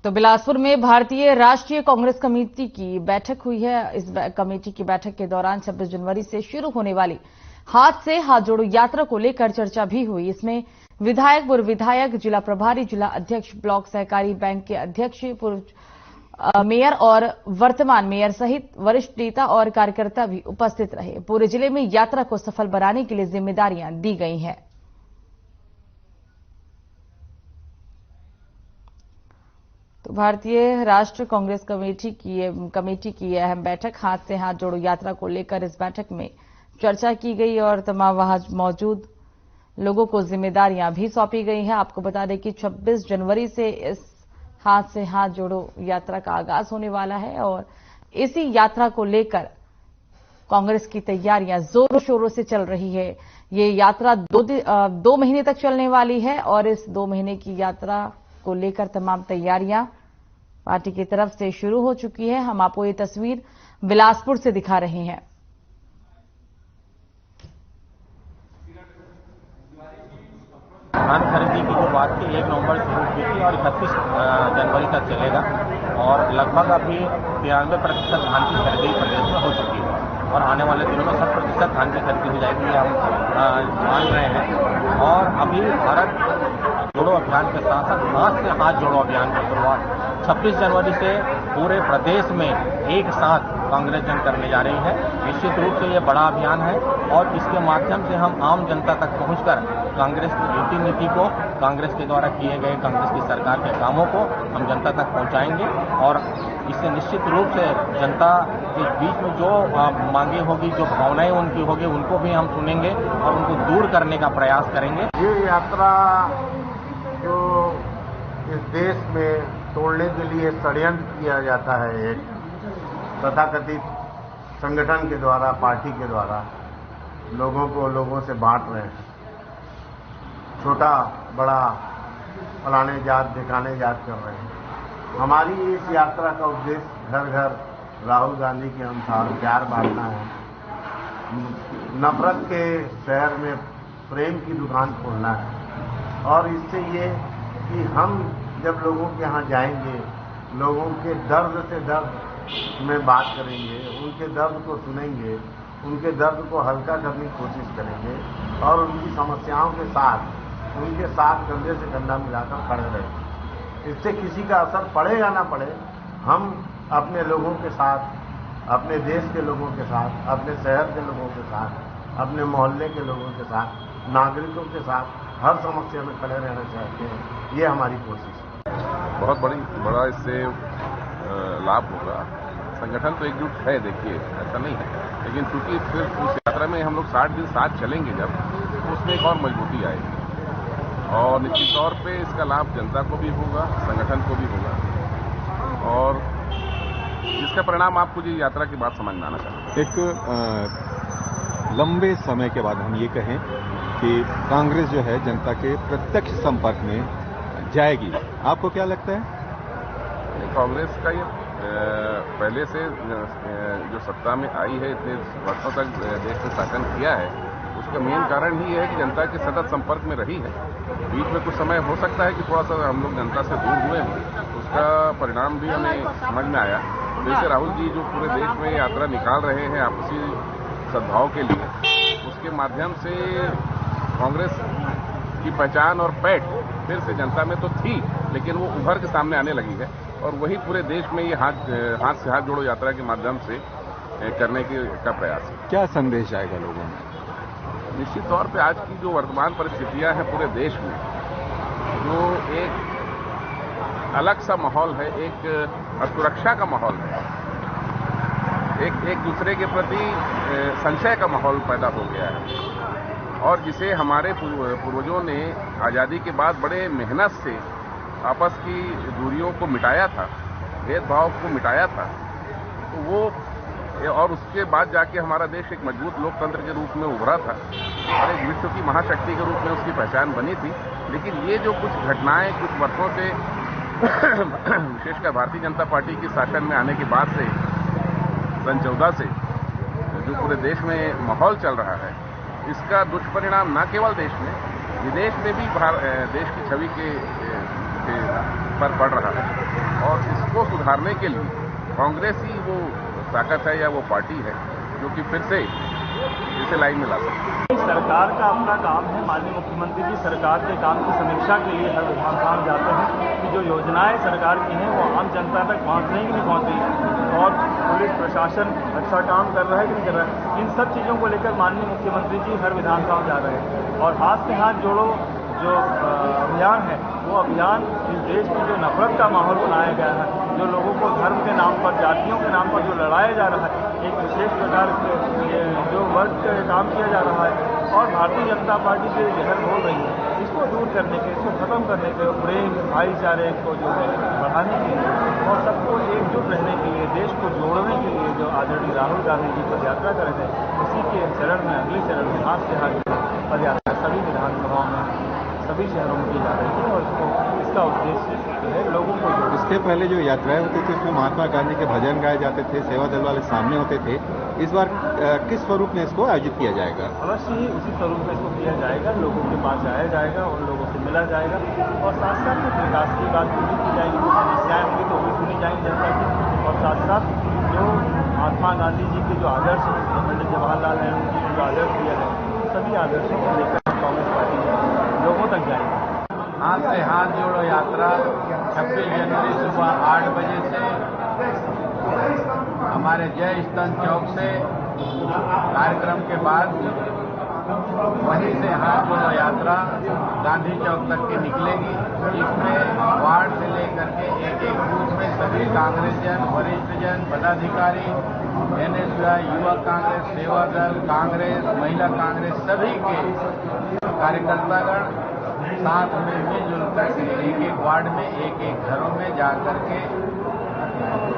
तो बिलासपुर में भारतीय राष्ट्रीय कांग्रेस कमेटी की बैठक हुई है। इस कमेटी की बैठक के दौरान 26 जनवरी से शुरू होने वाली हाथ से हाथ जोड़ो यात्रा को लेकर चर्चा भी हुई। इसमें विधायक, पूर्व विधायक, जिला प्रभारी, जिला अध्यक्ष, ब्लॉक सहकारी बैंक के अध्यक्ष, पूर्व मेयर और वर्तमान मेयर सहित वरिष्ठ नेता और कार्यकर्ता भी उपस्थित रहे। पूरे जिले में यात्रा को सफल बनाने के लिए जिम्मेदारियां दी गई हैं। तो भारतीय राष्ट्र कांग्रेस कमेटी की अहम बैठक हाथ से हाथ जोड़ो यात्रा को लेकर इस बैठक में चर्चा की गई और तमाम वहां मौजूद लोगों को जिम्मेदारियां भी सौंपी गई हैं। आपको बता दें कि 26 जनवरी से इस हाथ से हाथ जोड़ो यात्रा का आगाज होने वाला है और इसी यात्रा को लेकर कांग्रेस की तैयारियां जोरों शोरों से चल रही है। ये यात्रा दो महीने तक चलने वाली है और इस 2 महीने की यात्रा को लेकर तमाम तैयारियां पार्टी की तरफ से शुरू हो चुकी है। हम आपको ये तस्वीर बिलासपुर से दिखा रहे हैं। धान खरीदी की जो बात थी 1 नवंबर शुरू हुई थी और 31 जनवरी तक चलेगा और लगभग अभी 93% धान की खरीदी प्रदेश में हो चुकी है और आने वाले दिनों में 100% धान की खरीदी हो जाएगी, हम मान रहे हैं। और अभी भारत जोड़ो अभियान के साथ साथ हाथ से हाथ जोड़ो अभियान की शुरुआत 26 जनवरी से पूरे प्रदेश में एक साथ कांग्रेस जन करने जा रही है। निश्चित रूप से ये बड़ा अभियान है और इसके माध्यम से हम आम जनता तक पहुंचकर कांग्रेस की ड्यूटी नीति को, कांग्रेस के द्वारा किए गए कांग्रेस की सरकार के कामों को हम जनता तक पहुंचाएंगे और इससे निश्चित रूप से जनता के बीच में जो मांगे होगी, जो भावनाएं उनकी होगी, उनको भी हम सुनेंगे और उनको दूर करने का प्रयास करेंगे। ये यात्रा जो इस देश में तोड़ने के लिए षड्यंत्र किया जाता है, एक तथाकथित संगठन के द्वारा, पार्टी के द्वारा लोगों से बांट रहे हैं, छोटा बड़ा फलाने जात दिखाने जात कर रहे हैं। हमारी इस यात्रा का उद्देश्य घर घर राहुल गांधी के अनुसार प्यार बांटना है, नफरत के शहर में प्रेम की दुकान खोलना है और इससे ये कि हम जब लोगों के यहाँ जाएंगे, लोगों के दर्द से दर्द में बात करेंगे, उनके दर्द को सुनेंगे, उनके दर्द को हल्का करने की कोशिश करेंगे और उनकी समस्याओं के साथ उनके साथ कंधे से कंधा मिलाकर खड़े रहेंगे। इससे किसी का असर पड़े या ना पड़े, हम अपने लोगों के साथ, अपने देश के लोगों के साथ, अपने शहर के लोगों के साथ, अपने मोहल्ले के लोगों के साथ, नागरिकों के साथ हर समस्या में खड़े रहना चाहते हैं। ये हमारी कोशिश है। बहुत बड़ा इससे लाभ होगा। संगठन तो एकजुट है, देखिए ऐसा नहीं है, लेकिन चूंकि फिर उस यात्रा में हम लोग 60 दिन साथ चलेंगे जब, तो उसमें एक और मजबूती आएगी और निश्चित तौर पे इसका लाभ जनता को भी होगा, संगठन को भी होगा और जिसका परिणाम आपको ये यात्रा की बात समझ में आना चाहिए। एक लंबे समय के बाद हम ये कहें कि कांग्रेस जो है जनता के प्रत्यक्ष संपर्क में जाएगी, आपको क्या लगता है? कांग्रेस का ये पहले से जो सत्ता में आई है, इतने वर्षों तक देश में शासन किया है, उसका मेन कारण ही है कि जनता के सतत संपर्क में रही है। बीच में कुछ समय हो सकता है कि थोड़ा सा हम लोग जनता से दूर हुए हैं, उसका परिणाम भी हमें समझ में आया। जैसे राहुल जी जो पूरे देश में यात्रा निकाल रहे हैं आपसी सद्भाव के लिए, उसके माध्यम से कांग्रेस की पहचान और पैठ फिर से जनता में तो थी, लेकिन वो उभर के सामने आने लगी है और वही पूरे देश में ये हाथ से हाथ जोड़ो यात्रा के माध्यम से करने का प्रयास है। क्या संदेश आएगा लोगों में? निश्चित तौर पे आज की जो वर्तमान परिस्थितियां हैं पूरे देश में, जो एक अलग सा माहौल है, एक असुरक्षा का माहौल है, एक दूसरे के प्रति संशय का माहौल पैदा हो गया है और जिसे हमारे पूर्वजों ने आज़ादी के बाद बड़े मेहनत से आपस की दूरियों को मिटाया था, भेदभाव को मिटाया था, तो वो और उसके बाद जाके हमारा देश एक मजबूत लोकतंत्र के रूप में उभरा था और एक विश्व की महाशक्ति के रूप में उसकी पहचान बनी थी। लेकिन ये जो कुछ घटनाएं कुछ वर्षों से विशेषकर भारतीय जनता पार्टी के शासन में आने के बाद से सन 14 से जो पूरे देश में माहौल चल रहा है, इसका दुष्परिणाम न केवल देश में, विदेश में भी देश की छवि के पर पड़ रहा है और इसको सुधारने के लिए कांग्रेस ही वो ताकत है या वो पार्टी है जो कि फिर से इसे लाइन में ला सकती है। सरकार का अपना काम है। माननीय मुख्यमंत्री जी सरकार के काम की समीक्षा के लिए हर विधानसभा में जाते हैं कि जो योजनाएं सरकार की हैं वो आम जनता तक पहुंच रही कि नहीं पहुंच रही, और पुलिस प्रशासन अच्छा काम कर रहा है कि नहीं कर रहा है। इन सब चीज़ों को लेकर माननीय मुख्यमंत्री जी हर विधानसभा में जा रहे हैं। और हाथ से हाथ जोड़ो जो अभियान है वो अभियान इस देश में जो नफरत का माहौल बनाया गया है, जो लोगों को धर्म के नाम पर, जातियों के नाम पर जो लड़ाया जा रहा है, एक विशेष प्रकार के जो वर्ग का काम किया जा रहा है और भारतीय जनता पार्टी जो जहर बोल रही है, इसको दूर करने के, इसको खत्म करने के, प्रेम भाईचारे को जो है बढ़ाने के लिए और सबको एकजुट रहने के लिए, देश को जोड़ने के लिए जो आदरणीय राहुल गांधी जी पद यात्रा कर रहे थे, उसी के चरण में अगले चरण में हाथ से हाथ पद यात्रा सभी विधानसभाओं में सभी शहरों में की जा रही है और इसका उद्देश्य जो है लोगों को। इसके पहले जो यात्राएं होती थी उसमें महात्मा गांधी के भजन गाए जाते थे, सेवा दल वाले सामने होते थे। इस बार किस स्वरूप में इसको आयोजित किया जाएगा? अवश्य ही उसी स्वरूप में इसको किया जाएगा, लोगों के पास जाया जाएगा और लोगों से मिला जाएगा और साथ साथ कुछ विकास की बात भी की जाएगी, कुछ समस्याएं होंगी तो भी सुनी जाएंगी जनता की, और साथ साथ जो महात्मा गांधी जी के जो आदर्श, पंडित जवाहरलाल नेहरू जी ने जो आदर्श दिया है, सभी आदर्शों को लेकर कांग्रेस पार्टी लोगों तक जाएगी। हाथ से हाथ जोड़ो यात्रा 26 जनवरी सुबह 8 बजे से हमारे जय स्तंभ चौक से कार्यक्रम के बाद वहीं से हाथ जोड़ो यात्रा गांधी चौक तक की निकलेगी। इसमें वार्ड से लेकर के एक बूथ में सभी कांग्रेस जन, वरिष्ठ जन, पदाधिकारी, एनएसयूआई, युवा कांग्रेस, सेवा दल, कांग्रेस, महिला कांग्रेस, सभी के कार्यकर्तागण साथ में मिलजुल कर एक वार्ड में एक घरों में जा करके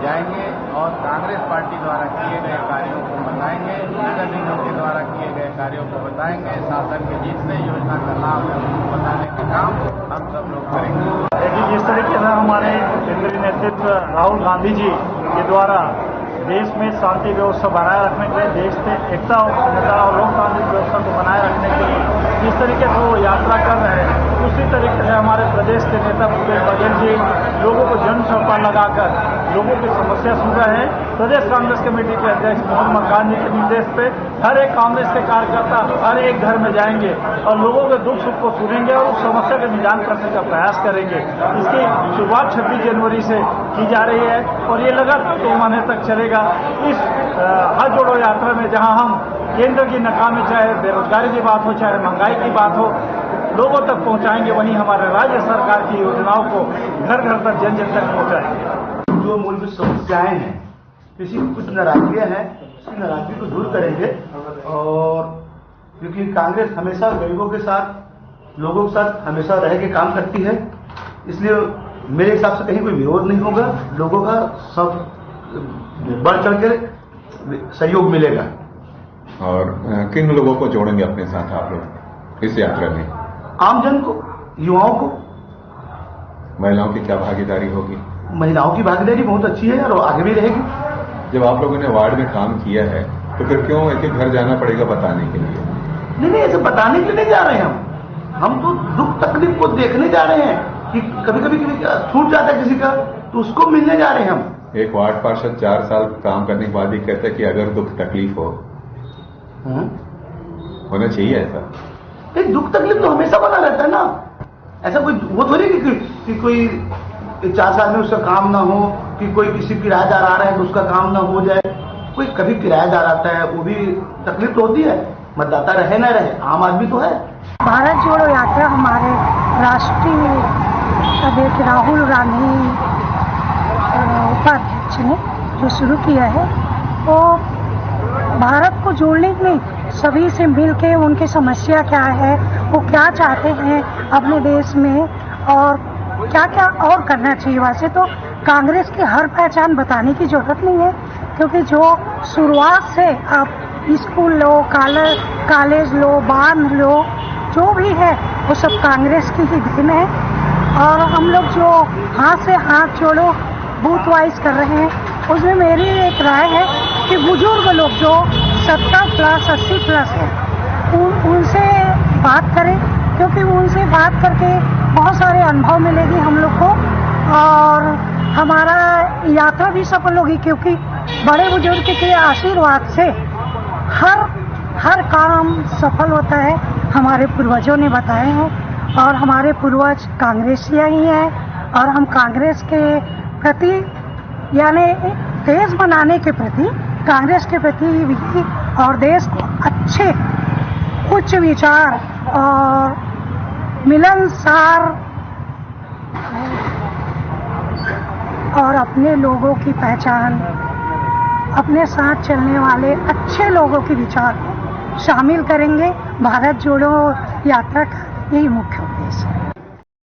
जाएंगे और कांग्रेस पार्टी द्वारा किए गए कार्यों को बताएंगे, नगर निगम के द्वारा किए गए कार्यों को बताएंगे, शासन के जितने योजना का लाभ है उसको बताने का काम हम सब लोग करेंगे। लेकिन जिस तरीके से हमारे केंद्रीय नेतृत्व राहुल गांधी जी के द्वारा देश में शांति व्यवस्था बनाए रखने के लिए, देश में एकता और लोकतांत्रिक व्यवस्था को बनाए रखने के लिए जिस तरीके से वो यात्रा कर रहे हैं, उसी तरीके से हमारे प्रदेश के नेता भूपेश बघेल जी लोगों को जन चौपाल लगाकर लोगों की समस्या सुन रहे हैं। प्रदेश कांग्रेस कमेटी के अध्यक्ष मोहन मकान जी के निर्देश पे हर एक कांग्रेस के कार्यकर्ता हर एक घर में जाएंगे और लोगों के दुख सुख को सुनेंगे और उस समस्या का निदान करने का प्रयास करेंगे। इसकी शुरुआत 26 जनवरी से की जा रही है और ये लगातार 2 महीने तक चलेगा। इस हाथ जोड़ो यात्रा में जहां हम केंद्र की नाकामी, चाहे बेरोजगारी की बात हो, चाहे महंगाई की बात हो, लोगों तक पहुंचाएंगे, वहीं हमारे राज्य सरकार की योजनाओं को घर घर तक जन जन तक पहुंचाएंगे। जो मूलभूत समस्याएं हैं, किसी की कुछ नाराजगियां हैं, उसकी नाराजगी को दूर करेंगे। और क्योंकि कांग्रेस हमेशा गरीबों के साथ, लोगों के साथ हमेशा रह के काम करती है, इसलिए मेरे हिसाब से कहीं कोई विरोध नहीं होगा, लोगों का सब बढ़ चढ़ के सहयोग मिलेगा। और किन लोगों को जोड़ेंगे अपने साथ आप लोग इस यात्रा में? आमजन को, युवाओं को। महिलाओं की क्या भागीदारी होगी? महिलाओं की भागीदारी बहुत अच्छी है और आगे भी रहेगी। जब आप लोगों ने वार्ड में काम किया है तो फिर क्यों एक घर जाना पड़ेगा बताने के लिए? नहीं, ऐसे बताने के लिए नहीं जा रहे हैं हम तो दुख तकलीफ को देखने जा रहे हैं कि कभी कभी छूट जाता है किसी का, तो उसको मिलने जा रहे हैं हम। एक वार्ड पार्षद 4 साल काम करने के बाद ही कहते हैं कि अगर दुख तकलीफ हो, होना चाहिए ऐसा। एक दुख तकलीफ तो हमेशा बना रहता है ना, ऐसा कोई वो थोड़ी कि कोई 4 साल में उसका काम ना हो, कि कोई किसी किराएदार आ रहा है तो उसका काम ना हो जाए। कोई कभी किराएदार आता है, वो भी तकलीफ तो होती है, मतदाता रहे ना रहे, आम आदमी तो है। भारत जोड़ो यात्रा हमारे राष्ट्रीय अध्यक्ष राहुल गांधी उपाध्यक्ष ने जो शुरू किया है, वो भारत को जोड़ने के लिए सभी से मिलके उनकी समस्या क्या है, वो क्या चाहते हैं अपने देश में और क्या क्या और करना चाहिए। वैसे तो कांग्रेस की हर पहचान बताने की जरूरत नहीं है, क्योंकि जो शुरुआत से आप स्कूल लो, कॉलेज लो, बांध लो, जो भी है वो सब कांग्रेस की ही देन है। और हम लोग जो हाथ से हाथ जोड़ो बूथ वाइज कर रहे हैं, उसमें मेरी एक राय है कि बुजुर्ग लोग जो 70 प्लस 80 प्लस है, उनसे बात करें, क्योंकि उनसे बात करके बहुत सारे अनुभव मिलेगी हम लोग को। और हमारा यात्रा भी सफल होगी, क्योंकि बड़े बुजुर्ग के आशीर्वाद से हर काम सफल होता है, हमारे पूर्वजों ने बताए हैं। और हमारे पूर्वज कांग्रेसिया ही हैं और हम कांग्रेस के प्रति यानी देश बनाने के प्रति, कांग्रेस के प्रति भी और देश को अच्छे उच्च विचार और मिलनसार और अपने लोगों की पहचान, अपने साथ चलने वाले अच्छे लोगों के विचार को शामिल करेंगे। भारत जोड़ो यात्रा का यही मुख्य उद्देश्य है।